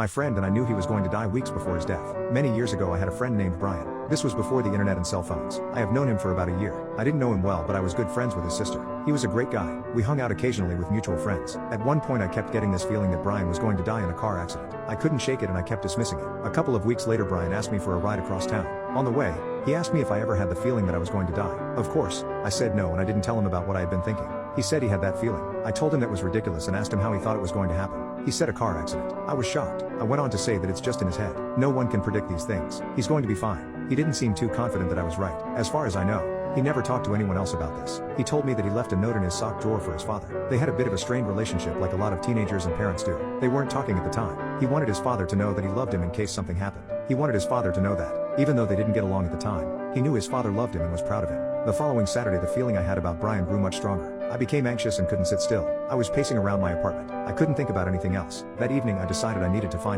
My friend and I knew he was going to die weeks before his death. Many years ago I had a friend named Brian. This was before the internet and cell phones. I have known him for about a year. I didn't know him well, but I was good friends with his sister. He was a great guy. We hung out occasionally with mutual friends. At one point I kept getting this feeling that Brian was going to die in a car accident. I couldn't shake it and I kept dismissing it. A couple of weeks later Brian asked me for a ride across town. On the way, he asked me if I ever had the feeling that I was going to die. Of course, I said no, and I didn't tell him about what I had been thinking. He said he had that feeling. I told him that was ridiculous and asked him how he thought it was going to happen. He said a car accident. I was shocked. I went on to say that it's just in his head. No one can predict these things. He's going to be fine. He didn't seem too confident that I was right. As far as I know, he never talked to anyone else about this. He told me that he left a note in his sock drawer for his father. They had a bit of a strained relationship like a lot of teenagers and parents do. They weren't talking at the time. He wanted his father to know that he loved him in case something happened. He wanted his father to know that, even though they didn't get along at the time, he knew his father loved him and was proud of him. The following Saturday the feeling I had about Brian grew much stronger. I became anxious and couldn't sit still. I was pacing around my apartment. I couldn't think about anything else. That evening I decided I needed to find